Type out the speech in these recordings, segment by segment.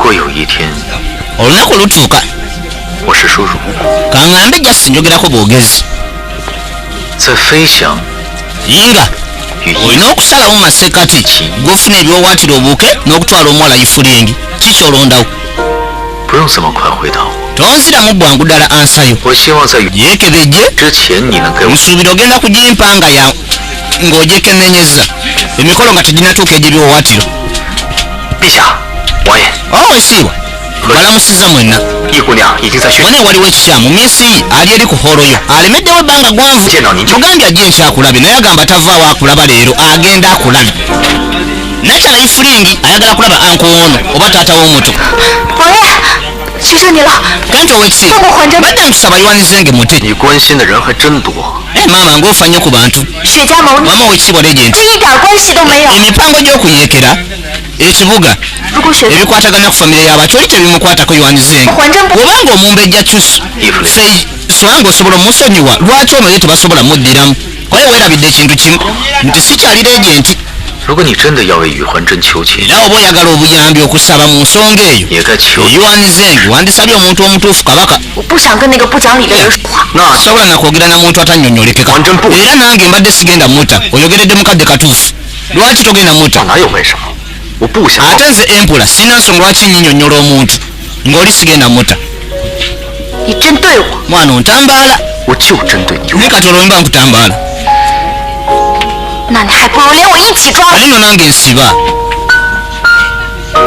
果有一天 olunaku lutuuka 我是叔叔， kaŋŋambe Justin njogerako bwogezi 在飞翔 nga olina okusalawo mu masekkati g'ofuna ebyowaatira obuuke n'okutwala omuwala ifulingi kikyolondawo 不用这么快回答我。 tonziramu bwangu ddala ansayo 我希望在 yeekebejje 之前你能给我 nsuubira ogenda kugimpa ng'ogyekennenyezza emikolo nga teginatuuka egy'ebyowaatiro 陛下，王爷， owesiibwa balamusiza mwenna 易姑娘已经在学 wano waliwo ekikyamu miisi ali eri ku holo yo alemeddewo ebbanga gwanvu mugambye ajje nkyakulabe naye agamba tavaawo akulaba leero agenda akulabe nakyala ifulingi ayagala kulaba ankoono oba taata w'omuto 王爷，求求你了， kenti owekisiibwa 放过还真。 badde nkusaba liwanizenge muti 你关心的人还真多。 maama ng'ofa nnyo ku bantu 雪家谋逆， maama owekisiibwa legenti 这一点关系都没有。 emipango gy'okuyeekera ekibuga 如果雪家 ebikwatagana ku famire y'abantu oli tebimukwatako yowanizenge 还真不， obanga omumbejja kyusu sonanga osobola omusonyiwa lwaki ono ye tebasobola muddiramu kwaye weerabidde ekintu kimu nti si kyali legenti 如果你真的要为宇环真求情， era oba oyagala obuyambi okusaba mu nsonga eyo 也该求。 eyiwanizenge wandisabye omuntu omutuufu kabaka 我不想跟那个不讲理的人说话。 那 sobola nakwogera na muntu atannyonnyolekeka era nange mbadde sigenda mutta oyogeredde mukadde katuufu lwaki togenda mutta 哪有为什么？我不想。 ate nze empula sina nsonga lwaki nnyinnyonnyola omuntu ng'oli sigenda mutta 你针对我， mwana ontambaala 我就针对你。 ne kati olwemba nkutambaala 那你还不如连我一起抓。 ali nno nange nsiba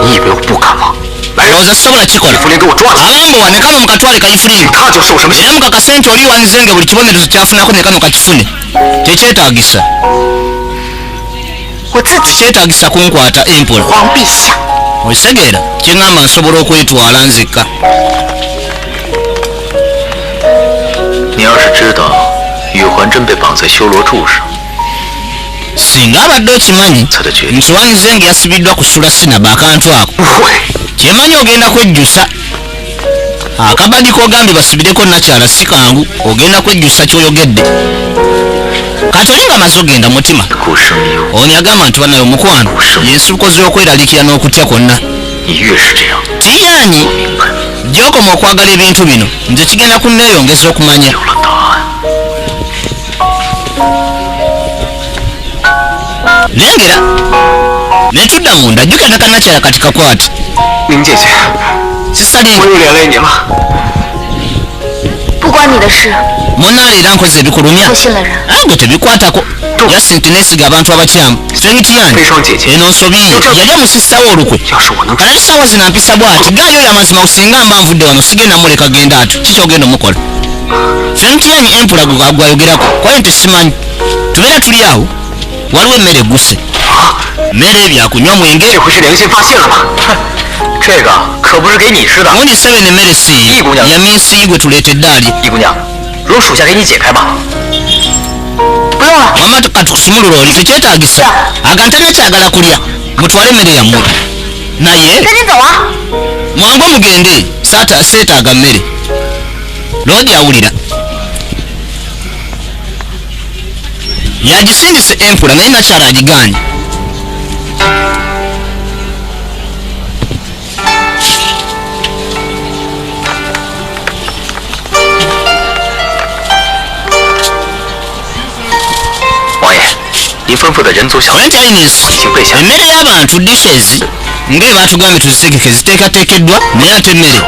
你以为我不敢吗？来人， olowooza sisobola kikola 福林给我抓了， abambowa ne kano mukatwale kayifulingi 他就受什么刑？ era mukakase nti oli wanizenge buli kibonerezo kyafunako ne kano kakifune tekyetaagisa 我自己 tekyetaagisa kunkwata empola 皇陛下， okitegeera kyeŋŋamba nsobola okwetwala nzekka 你要是知道宇环真被绑在修罗柱上， singa abadde okimanyi 他的决定 nti wanizenge yasibiddwa ku sulasinaba akantu ako 不会。 kyemanyi ogenda kwejjusa akabadi kogambye basibireko nakyala si kangu ogenda kwejjusa kyoyogedde kati oli nga amaze ogenda mutima 顾生忧， ono yagamba nti banayo omukwano yensibuko z'okweraliikira n'okutya kwonna 你越是这样， tiyaanyi 我明白 gy'okoma okwagala ebintu bino nze kigenda kunneeyongeza okumanya 有了答案。 lengera ne tudda munda jjuka nakanakyala kati kakwate 林姐姐， sisalire 我又连累你了。 不关你的事， munaaleera nkoze ebikulumya 不信了人。 gwe tebikwatako jasinti neesiga abantu abakyamu sengitiyaani 悲伤姐姐， eno nsobi yali amusissawo olukwe 要是我能 kale essaawa zino ampisa bw'ati gaayo oyo amazima osinga mba nvudde wano sigenda muleka genda ato kikyogenda omukola femutiyaani empula gwayogerako kwaye nti simanyi tubeera tuli awo waliwo emmere egguse mmere ebyakunywa mwenge 这回是良心发现了吧？哼，这个可不是给你吃的。 gundi seven emmere si ya minsi gwe tuleetedde ali 易姑娘，容属下给你解开吧。 不用了， wamma katusumulula oli tekyetaagisa agantane kyagala kulya mutwale emmere yammwe naye 赶紧走啊！ mwangu mugende seetaaga mmere loodi awulira yagisindise empula naye nakyala agigaanye您吩咐的人族小 Chinese 已经备下。 emmere y'abantu dishes ng'ebatugambye tuziteekeke ziteekateekeddwa naye ate emmere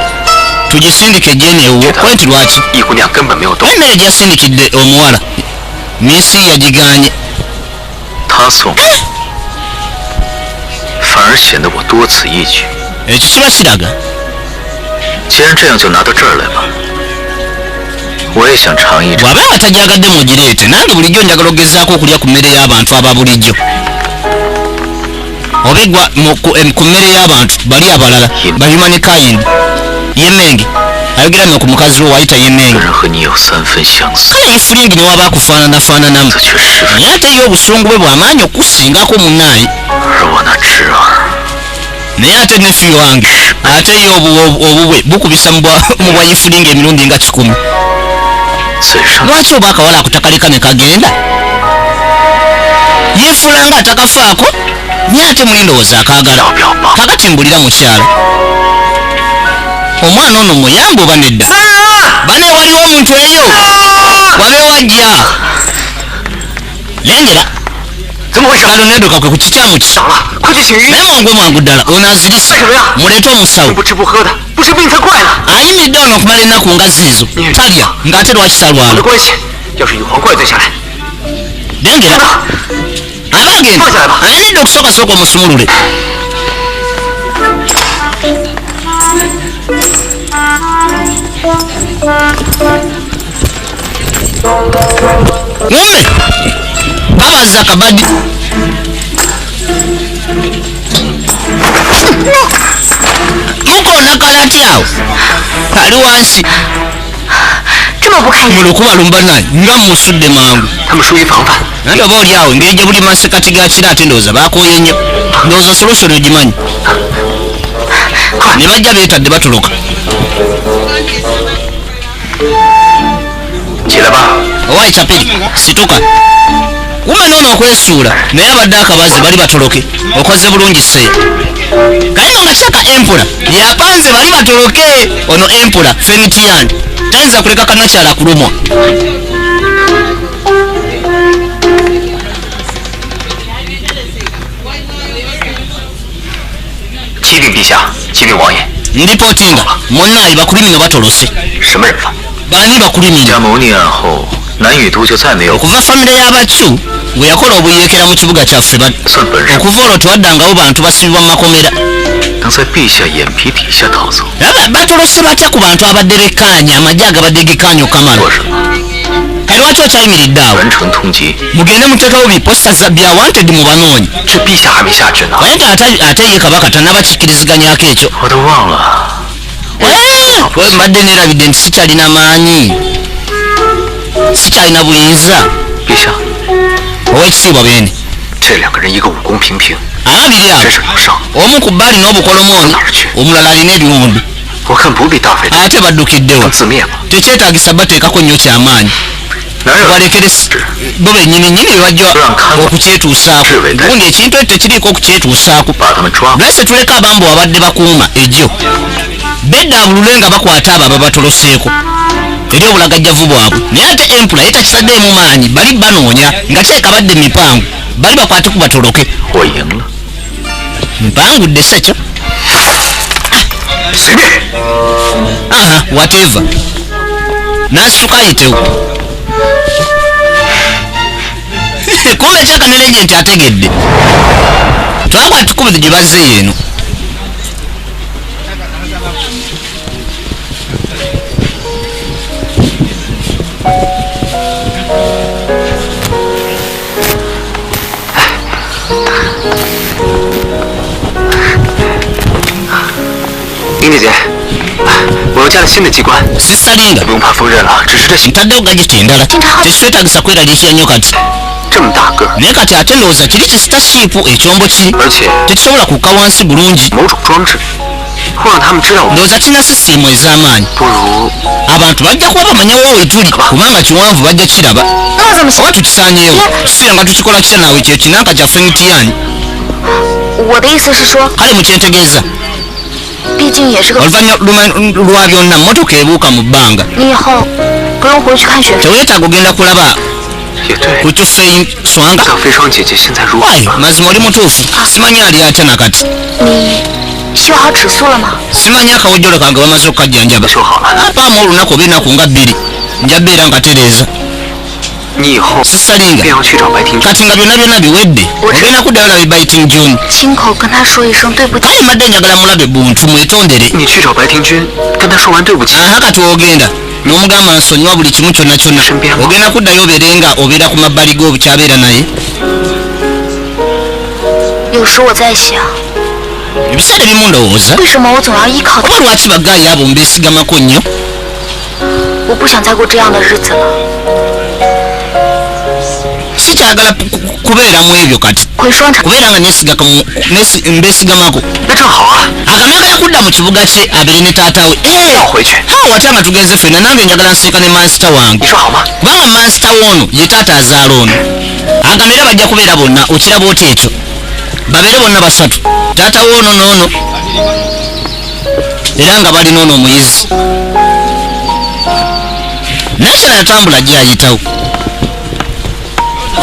tugisindike gyeneewo kwenti lwaki 易姑娘根本没有动， emmere gyasindikidde omuwala minsi yagigaanye 他送，反而显得我多此一举。 ekyo kiba kiraga 既然这样，就拿到这儿来吧。我也想尝一尝。 bw'aba nga tagyagadde mugireete nange bulijjo njagala ogezaako okulya ku mmere y'abantu aba bulijjo obegwa ku mmere y'abantu bali abalala bahumankind yemmenge ayogeramye ku mukazi we wayita 个 yemmenge 人和你有3分相似， kale ifulingi ne waba akufaananafaananamu 这却十分。 naye ate ye obusungu bwe bw'amaanyi okusingako munnaayi 而我那侄儿， naye ate nefiyo wange ate ye obubwe bukubisa mu bwa ifulingi emirundi nga 10 嘴上 lwaki oba akawala akutakaleka ne kagenda yeefula nga atakafaako naye ate mulindowooza akaagala 要不要帮？ kakati mbulira mukyala omwana ono muyambe oba nedda bane waliwo omuntu eyo wabe wajja lengera kalo neddoka kwe ku kikyamu ki naye mwangu ddala ono azirise muleete omusawo ayimidde ono okumala ennaku nga ziizo talya ng'ate lwaki talwala lengera abagenda ayinidde okusookasooka omusumulule ngombe kabaza akabadi mukoona kalati awo ali wansi mulukuba lumbanaye nga musudde mangu nandi oba oli awo engeri gye buli masekati ga kira ate ndowooza baakooye nnyo ndowooza solution ogimanyi ne bajja beetadde batoloka owaayi capiri situka kumbe noono okwesuula naye abadde akabazi bali batoloke okoze bulungi seeya kayino nga kyaka empula yapanze bali batoloke ono empula fenitian tayinza kuleka kanakyala kulumwa ndipotinga munnayi bakulimino batolose bani bakulimino okuva famire y'abacu bwe yakola obuyeekera mu kibuga kyaffe okuva olwo tewaddangawo bantu basibibwa mu makomera batolose batya ku bantu abadde bekkaanya amagye agabadde gekkaanya okamala kale lwaki okyayimiridde awo mugende muteekawo biposta bya wanted mu banoonyi naye ate ye kabaka tanabakikkiriziganyako ekyo mbadde neerabidde nti sikyalina maanyi sikyalina buyinza ow'ekitiibwa beene ababiri abo omu ku bba alina obukolomooni omulala alina ebiwundu ate baddukiddewa tekyetaagisa bateekako nnyo kyamaanyi balekere bo bennyininyini bebajja okukyetuusaako gundi ekintu ekyo tekiriiko okukyetuusaako lwese tuleka abambu abadde bakuuma ejjo beddabulule nga bakwata abo ababatoloseeko eri obulagajjavu bwabwe naye ate empula ye takisaddeemu maanyi bali banoonya nga kyekabadde mipangu bali bakwate ku batoloke mpangudde sekyo whatever nasituka ayitewo kumbe ekyakanene gye nti ategedde twakwata tukubiri gye bazzeeyo eno林姐姐，我又加了新的机关。Sisalinga不用怕风刃了，只是这ntaddewo gajeti endala tekitwetaagisa kweraliikira nnyo kati这么大个， naye kati ate ndowooza kiri kisitasiipu ekyombo kiri 而且 tekisobola kukka wansi bulungi 某种装置，会让他们知道我们。 ndowooza kirina sisiimu ez'amaanyi 不如 abantu bajja kuba bamanyawo wetuli kubanga kiwanvu bajja kiraba oba tukisaanyeewo kiseera nga tukikola kitya naawe kyo kinanka kyaffe mitiyanyi 我的意思是说， kale mukyentegeeza 毕竟也是个， oluvannyuma lwa byonna mmotoka ebuuka mu bbanga 你以后不用回去看雪。 teweetaaga ogenda kulaba 也对。 ku kyoffe swanga 小飞霜姐姐现在如何？ wayi mazima oli mutuufu simanyi ali atya nakati 你修好指数了吗？ simanyi akawojjolo kange bamaze okukajjanjaba 修好了。 apaamu olunaku oba ennaku nga bbiri njabbeera nkatereeza 你以后 sisalinga 便要去找白庭君。 kati nga byonna byonna biwedde ogenda kuddayo labe biting john 亲口跟他说一声对不起。 kale mbadde njagala mulabe buntu mwetondere 你去找白庭君，跟他说完对不起。 aha kati ogenda n'omugamba nsonyiwa buli kimu kyonna kyonna ogenda kuddayo obeere nga obeera ku mabbali g'obukyabeera naye 有时我在想， ebiseera ebimu ndowooza 为什么我总要依靠他？ oba lwaki bagaayi abo mbeesigamako nnyo 我不想再过这样的日子了。 sikyagala kubeera mu ebyo kati 回商场， kubeera nga mbeesigamako 那正好啊， agamagala kudda mu kibuga kye abeere ne taata we 要回去。 wata nga tugenze ffenna nange njagala nsiika ne mansita wange 你说好吗？ kubanga mansita woono ye taata azaala ono agamba era bajja kubeera bonna okiraba oti ekyo babeere bonna basatu taata woono noono era nga balina ono omuyizi naye kino yatambula gyayitawo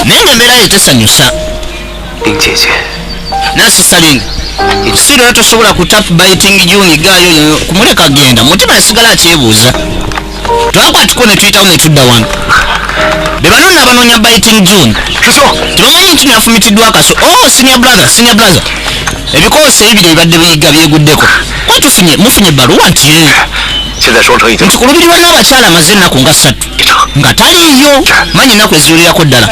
naye ngaembeera ye tesanyusa nasisalinga sirero tosobola ku tap biting juni gaayo kumuleka genda mutima yasigala akyebuuza twakwatiko ne tuyitawo ne tudda wano be banonna abanoonya biting june tebamanyi nti nafumitiddwa akaso senior brother ebikoosi ebibiri ebibadde biyiga byeguddeko kwatufunye mufunye ebbaluwa nti nti ku lubirirwa n'abakyala amaze ennaku nga 3 nga taliiyo manyi ennaku eziwulirako ddala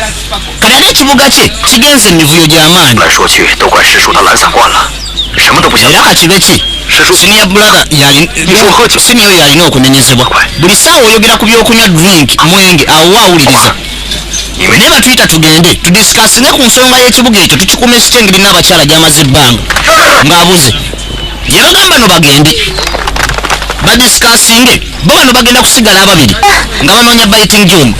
kale ate ekibuga kye kigenze emivuyo gy'amaanyi era kakibe ki senior brother senior yalina okunenyezebwa buli saawa oyogera ku byokunywa drink mwenge awo waawuliriza naye batuyita tugende tudisikasinge ku nsonga y'ekibuga ekyo tukikuuma ekitengeri n'abakyala gy'amaze ebbanga ng'abuze gye bagamba no bagende badisikasinge bo bano bagenda kusigala ababiri nga banoonya biting june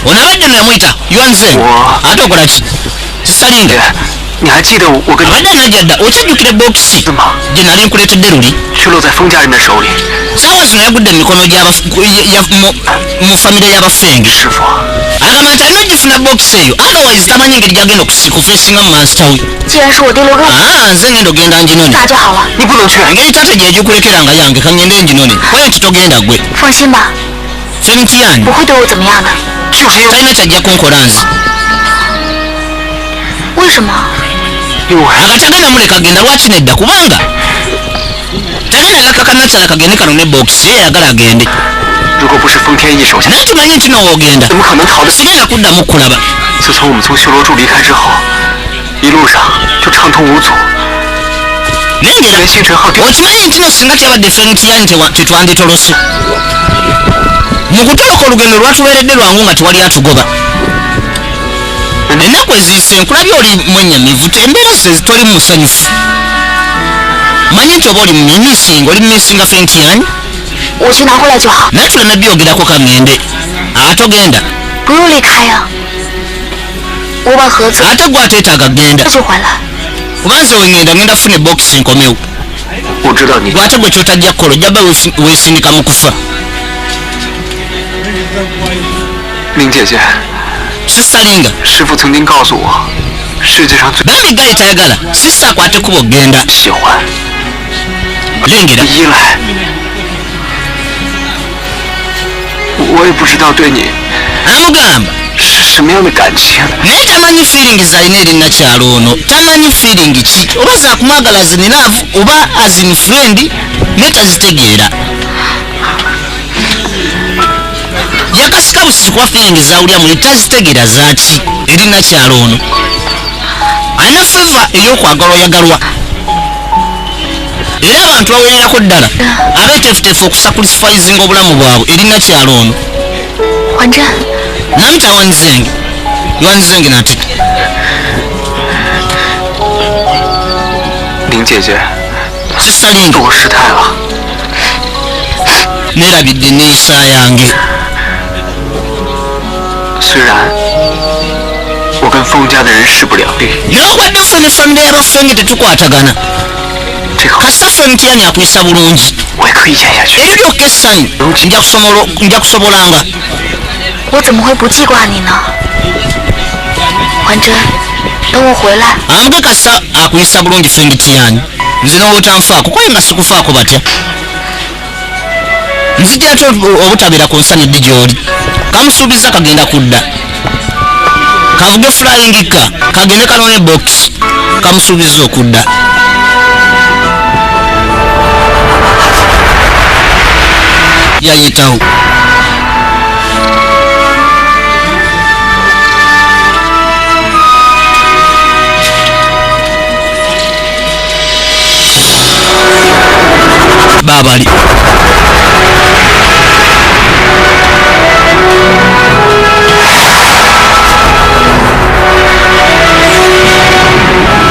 ono abadde no yamuyita yuanzeng ate okola ki sisalinga abadde anajjadda okyajjukira ebokisi gye nali nkuleetedde luli saawa zino yagudde mu mikono mu famire y'abafenge agamba nti alina ogifuna bokisi eyo otherwise tamanyi engeri gyagenda okufeesinga mu mansitawe nze ngenda ogenda nginone engeri tate gyegikulekeranga yange kangende nginone kwaye nti togenda gwe femtiyani talina kyajja kunkola nze akati agenda muleka genda lwaki nedda kubanga tagenda gakakanakyala kagende kano ne bokisi ye yagala agende naye kimanyi nti nowoogenda sigenda kuddamu kulaba nengera okimanyi nti no singa teyabadde femtiyani tetwanditolose mu kutoloka olugendo lwatuweeredde lwangu nga tewali atugoba ennaku eziyise nkulabye oli mwenyamivu embeera ze toli musanyufu manyi nti oba oli mumimisinga oli mumisinga femtiyani naye tuleme byogerako kangende atogenda ate gwe ateetaaga genda kuba nze wengenda ngenda funa ebokisi nkomewo lwate gwe kyotajja kukola ojjaba weesindika mu kufa sisalinga bambi gali tayagala sisa akwate kuba ogenda lengera amugamba naye tamanyi feeling zalina eri nakyalo ono tamanyi feeling ki oba zakumwagala azinilaavu oba azini friend naye tazitegeera yakasika busisi kuba feeling zawulira muli tazitegeera zaki eri nakyalo ono alina feva ey'okwagala oyagalwa era abantu bawererako ddala abeeteefuteefu okusakulisifaizinga obulamu bwabwe eri nakyalo ono namita yuanzenge natita sisalinga nerabidde neeyisa yange newakubadde ffe ne famire y'abafenge tetukwatagana kasita femtiyani akuyisa bulungi ebyo byokka essanyu nja kusobolanga amuge kasita akuyisa bulungi femtiyani nze nowotanfaako kwaye nga sikufaako batya nzijja ate obutabeera ku nsanidde gy'oli kamusuubiza kagenda kudda kavuge flying ka kagende kanone box kamusuubiza okudda yayitawo babali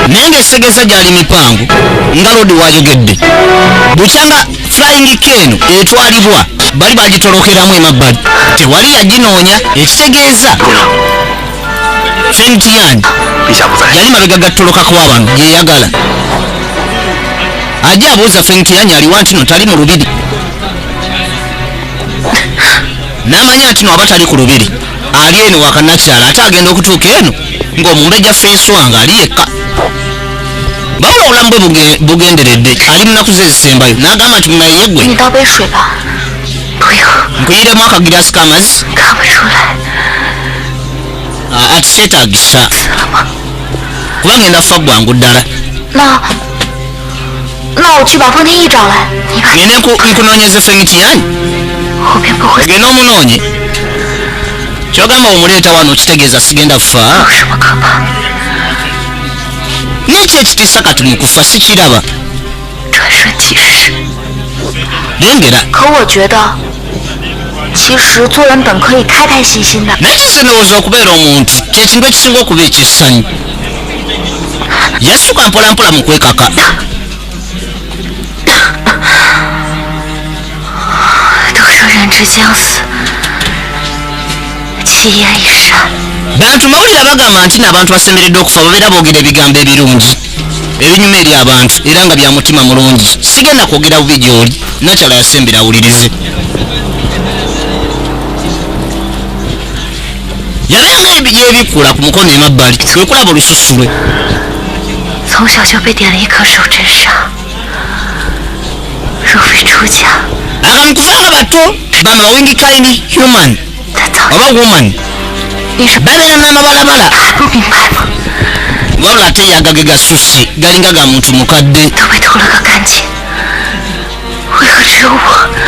naye ngaesegeza gyali mipango nga lodi wayogedde bukyanga flying keno etwalibwa bali bagitolokeramu emabbali tewali yaginoonya ekitegeeza femtiyani yali mabega gatolokako abantu gyeyagala ajja abuuza Fengtianyi aliwa nti no tali mu lubiri n'amanya nti no aba tali ku lubiri ali eno wakanakyala ate agenda okutuuka eno ng'omumbejja Francois ali yekka babula obulamu bwe bugenderedde ali munaku ze ezisembayo n'agamba nti munayeggwe nkuyiremu akagiraasi k'amazzi ati kyetaagisa kuba ngenda kufa gwangu ddala ngende nkunoonyeze Fengtianyi genda omunoonye kyogamba omuleeta wano okitegeeza sigenda kufa n'ekyo ekitiisa kati mukufa sikiraba lengera nakise ndowooza okubeera omuntu kyekintu ekisinga okuba ekissanyu yassuka mpolampola mu kwekaka bantu mawulire bagamba nti n'abantu basemeredde okufa babeera boogera ebigambo ebirungi ebinyuma eri abantu era nga bya mutima mulungi sigenda kwogera bubi gy'oli nakyala yasembera awulirize yabeera yebikkula ku mukono emabbali wekulaba olususu lwe akantu kuvanga bato gamba bawingi kind human oba woman babeera n'amabalabala wabula ate yagage gasusse galinga ga muntu mukadde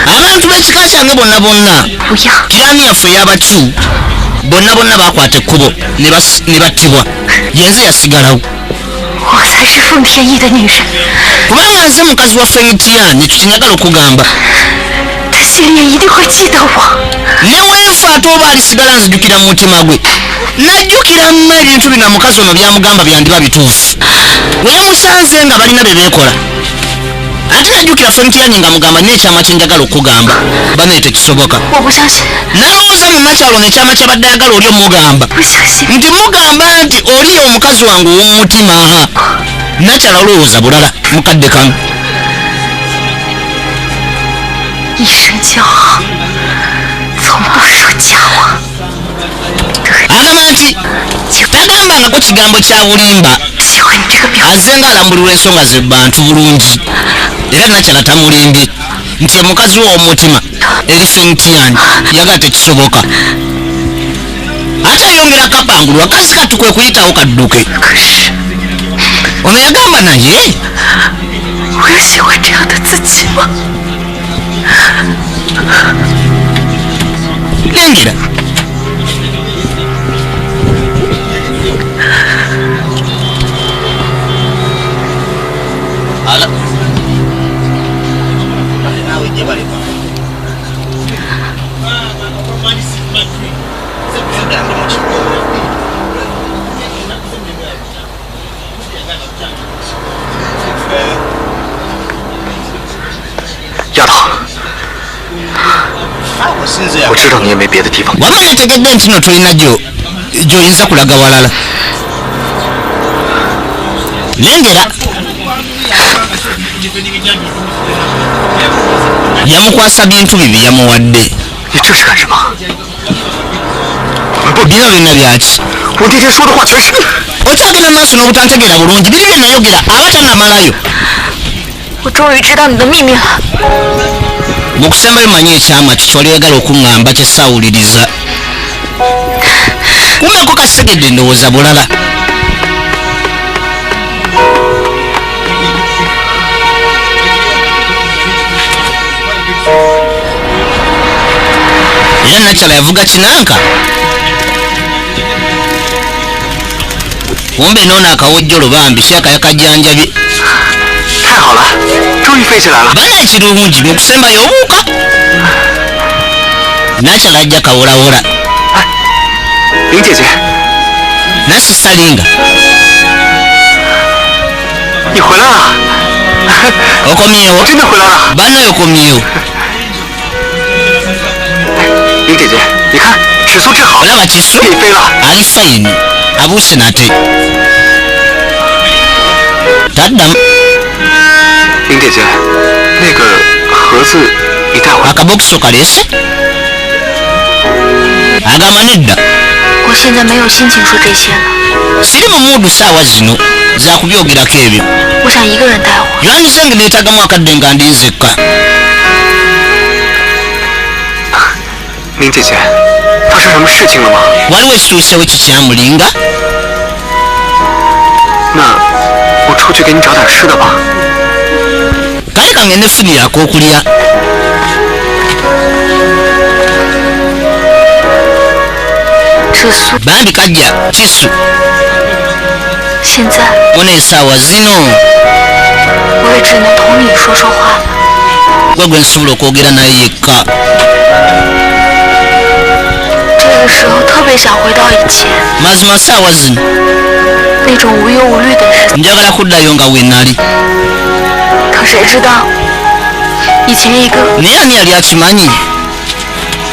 abantu b'ekika kyange bonna bonna kiraani yaffe ey'abatyu bonna bonna bakwata ekkubo ne battibwa yenze yasigalawo kubanga nze mukazi wa Fengtianyi ekyo kyenyagala okugamba newenfa ate oba alisigala nzijukira mu mutima gwe najjukira mma ebintu bino mukazi ono byamugamba byandiba bituufu we yamusanze nga balina bye beekola ate najjukira Fengtianyi nga mugamba n'ekyama kyenjagala okugamba banaye tekisoboka nalowooza mu nakyalo n'ekyama kyabadde ayagala oli omugamba nti mugamba nti oli omukazi wange ow'omumutima nakyala olowooza bulala mukadde kanu agamba nti tagambangako kigambo kya bulimba azze nga alambulirwa ensonga ze bantu bulungi era nakyala tamulimbye nti omukazi w'omutima eri Fengtianyi yagala tekisoboka ate ayongera kapangulwa kasi kati kwe kuyitawo kadduke ono yagamba naye lengera丫头，我知道你也没别的地方。 wamanya tegedde nti no tolina gy'oyinza kulaga walala lengera yamukwasa bintu bibi yamuwadde 你这是干什么？ bino byonna byaki 我那天说的话全是。 okyagenda maaso n'obutantegeera bulungi biri bye nayogera aba tannamalayo 我终于知道你的秘密了。 mukusembayo manyi ekyama kikyoli oyagala okuŋŋamba kye saawuliriza kumeko kasegedde ndowooza bulala era nakyala yavuga kinanka kumbe noono akawojjolo bambi kyaka yakajjanjabye 太好了，终于飞起来了。 bana ekirungi mukusembayo obuuka nakyala ajja kawolawola 哎，林姐姐， nasisa linga 你回来了。okomyewo 真的回来了。 banayo okomyewo 林姐姐，你看尺素治好， olaba kisu 可以飞了。 ali fayini abuuse nate taddamu 林姐姐，那个盒子你带回来。akabokisi okalese agamba nedda. 我现在没有心情说这些了。 siri mu muudu saawa zino zakubyogerako ebyo. 我想一个人待会儿。 lwandisange neetagamu akadde nga ndi nzekka. 林姐姐，发生什么事情了吗？ waliwo ekituusewo kikyamulinga. 那我出去给你找点吃的吧。 kale kangende funira ak'okulya. 这苏 bambi kajja kisu 现在 wona essaawa zino 我也只能同你说说话了。 gwe gwe nsobola okwogera naye yekka. 这个时候特别想回到以前 mazima saawa zino 那种无忧无虑的日子， njagala kuddayo nga we nali. 可谁知道以前一个 naye ani yali akimanyi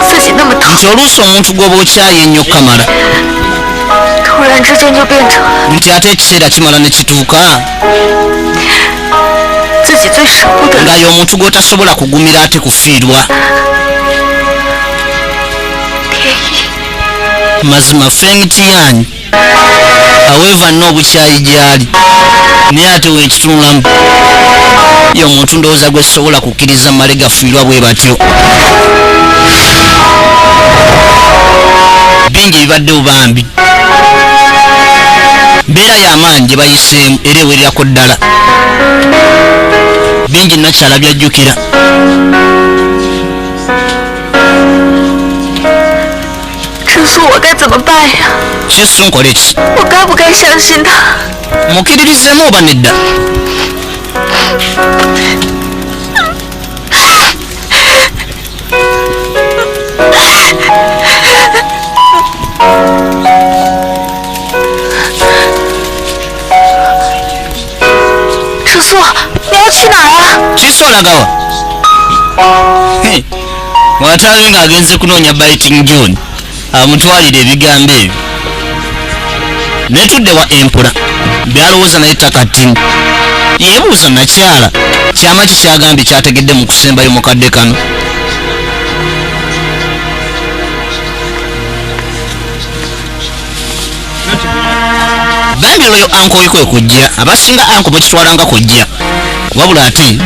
自己那么疼， nti oluusi omuntu gw'oba okyaye ennyo kamala 突然之间就变成了 nti ate ekiseera kimala ne kituuka 自己最舍不得的。 nga ye omuntu gw'otasobola kugumira ate kufiirwa. 天意， mazima fengiti yanyi aweeva nno obukyayi gy'ali naye ate weekitunulamu ye omuntu ndowooza gwe sobola kukkiriza male gafiirwa bwe batyo. bingi ebibaddewo bambi, mbeera y'amaanyi gye bayiseemu era ewererako ddala. bingi nakyala byajjukira. 这苏我该怎么办呀？ kisu nkole ki? 我该不该相信他？ mukiririzeemu oba nedda? 这苏，你要去哪儿啊？ kisu olagawa? wataabe ng'agenze kunoonya biting John amutwalira ebigambo ebyo. netudde wa empula byalowooza naye takati yeebuuza nakyala kyama kikyagambye kyategedde mu kusembayo mukadde kano. bambi olwoyo anko oyo kwe kujja abasinga anko bakitwalanga kujja wabula ate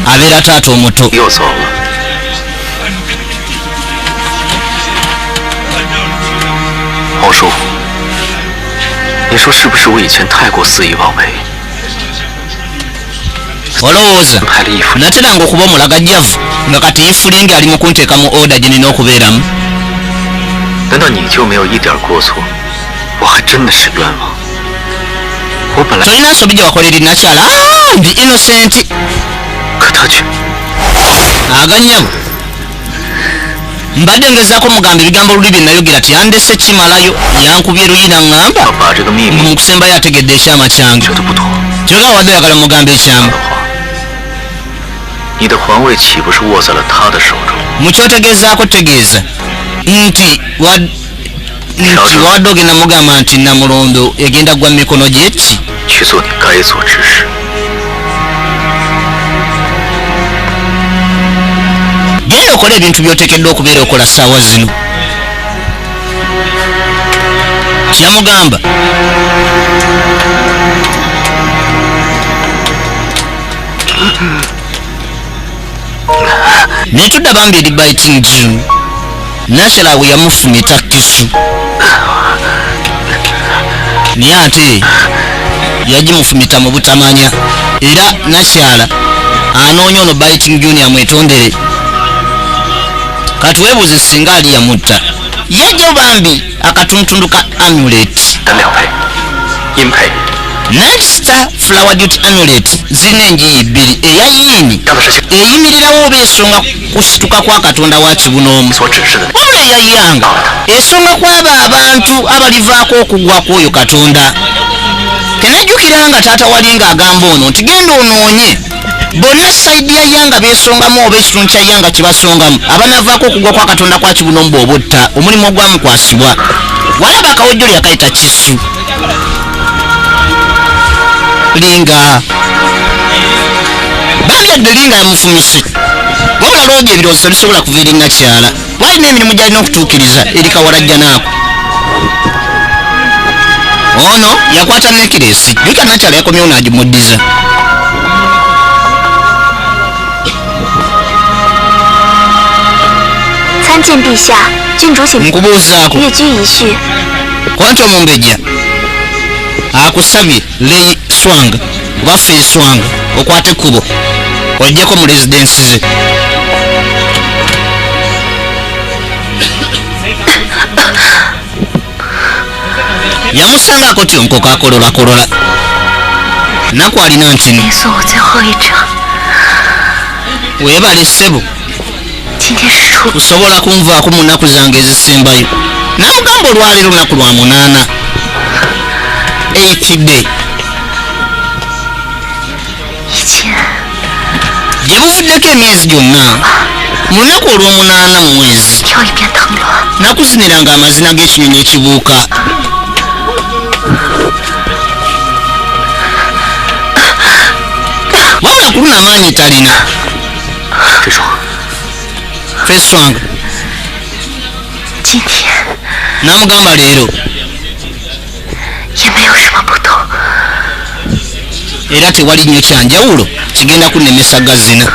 abeera taata omuto. 又走了。王叔，你说是不是我以前太过肆意妄为？ olowooza nateranga okuba omulagajjavu nga kati yifulinga ali mu kunteeka mu oda gye nina okubeeramu. 难道你就没有一点过错？我还真的是冤枉。我本来， tolina nsobi gye wakolera nakyala ndi innocent. 可他却 aganyabo mbadde ngezaako mugamba ebigambo luli bye nayogera tiyandese kimalayo yankubye luyina ŋŋamba 要把这个秘密 mu kusembayo ategedde ekyama kyange 觉得不妥 kyoga wadde oyagala mugamba ekyama 的话，你的皇位岂不是握在了他的手中？ mu kyotegeezaako tegeeza nti wawadde ogenda mugamba nti namulondo egenda gwa mu mikono gye ki? 去做你该做之事。 genda okola ebintu by'oteekeddwa okubeera okola ssaawa zino. kyamugamba netudda bambi eri biting June nakyala bwe yamufumita kisu naye ate yagimufumita mu butamanya era nakyala anoonya ono biting June amwetondere. kati weebuuze singa ali yamutta yajja bambi akatundutundu ka amulet 单两配，阴配， Nesta flower duty amulet zirina enjiyi bbiri eya yiini 要的是 eyimirirawo oba ensonga kusituka kwa katonda wa kibunoomu 所指示的。 wabula eyayanga ensonga kwabo abantu abalivaako okugwa kw'oyo katonda. tenajjukira nga taata wali ng'agamba ono nti genda onoonye bonna sayidi ya yanga beesongamu oba ekitundu kya yanga kibasongamu abanavaako okugwa kwa katonda kwa kibunoomu bw'obotta omulimu ogwamukwasibwa. walaba akawojjo lyakayita kisu linga Bambya Delinga yamufumise. Wabula loogi ebirowoozo bisobola kuviira Nakyala. Walina emirimu gy'alina okutuukiriza eri Kawalajja naako. Ono yakwata Necklace. Jjukira Nakyala yakomyewo n'agimuddiza. Nkubuuzaako. Kwanta Omumbejja akusabye Lei Swanga oba Fei Swanga okwate ekkubo ojjeko mu residensi ze. Yamusangako tyonkoka akololakolola. Naku alina ntini. Weebale ssebo. Kusobola kunvaako mu nnaku zange ezisembayo. Namugamba olwaleero lunaku lwa 8. 8th day. Gye buvuddeko emyezi gyonna mu lunaku olw'omunaana mu mwezi nakuziniranga amazina g'ekinyonyi ekibuuka. Wabula kuluna maanyi talina. Fei Swanga namugamba leero era tewali nnyo kyanjawulo kigenda kunnemesa gazina.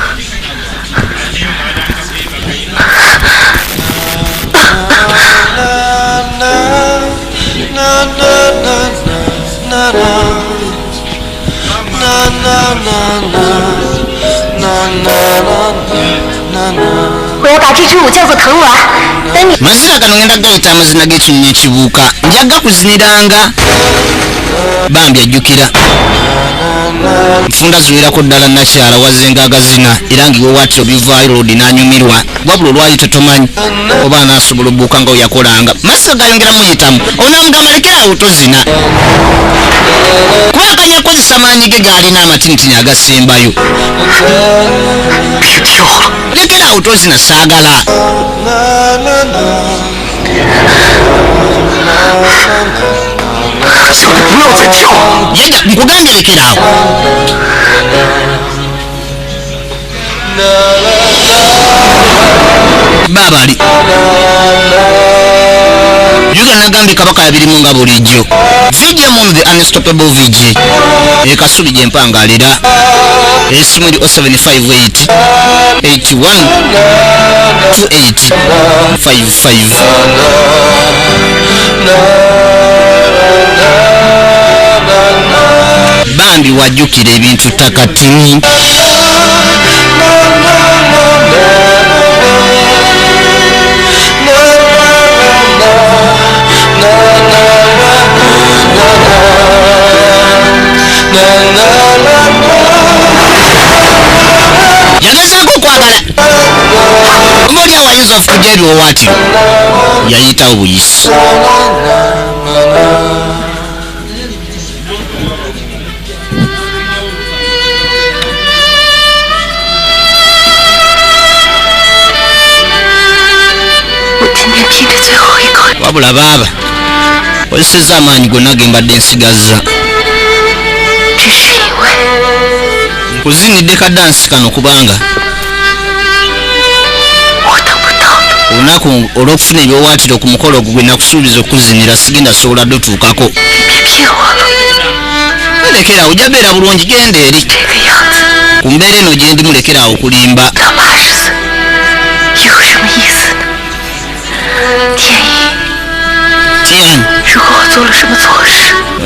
Mazina gano ngenda gayita amazina g'ekinyonyi ekibuuka. Njaga kuziniranga. Bambi ajjukira. Nfunda ziwerako ddala Nakyala wazenga agazina era ngiwe watyo bivaayo road n'anyumirwa. Wabula olwali totomanyi oba anaasobola obbuuka nga oyakolanga. Mazina gayongera muyitamu. Onaamugamba lekeraawo tozina. Kuba akanya kukozesa maanyi ge g'alina amatinitini agasembayo. Lekeraawo tozina saagala. Yega nkugambye lekeraawo. Baabali Yuga nagambye Kabaka yabirimu nga bulijjo. VJ Moon the unstoppable VJ. Ekasubi gye mpangalira. Esimu eri 0758 81 28 55. Bambi wajjukira ebintu takatini. Yagezaako okwagala omuli awayinza okujja ebiwowaati yayitawo buyisi. Wabula baaba kozesezza amaanyi gonna ge mbadde nsigazza. Nkuzinidde kadansi kano kubanga olunaku olw'okufuna ebyowaatiro ku mukolo ogwo gwe nakusuubiza okuzinira sigenda sobola dde otuukako. Lekeraawo ojja beera bulungi, genda eri. Ku mbeera eno gye ndi mulekeraawo okulimba. Tianyi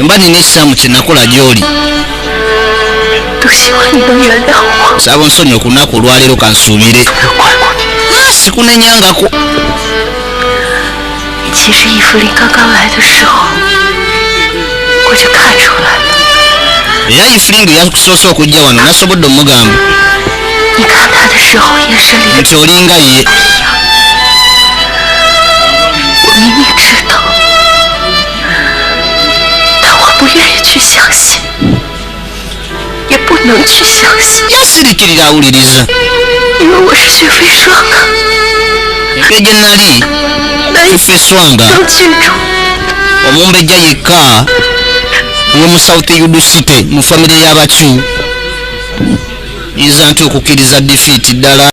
mba nina ekisaamu kye nakola gy'oli saaba onsonyiwe ku lunaku olwaleero kansuubire. Sikunenyangako. Era Yifulingi yakusoose okujja wano nasobodde omugamba nti olinga ye. Yasirikirira awuliriza. Empe gye nnali Fei Swanga Omumbejja yekka ow'omu South Yudusite mu famire y'Abacu. iza nti okukkiriza defeat ddala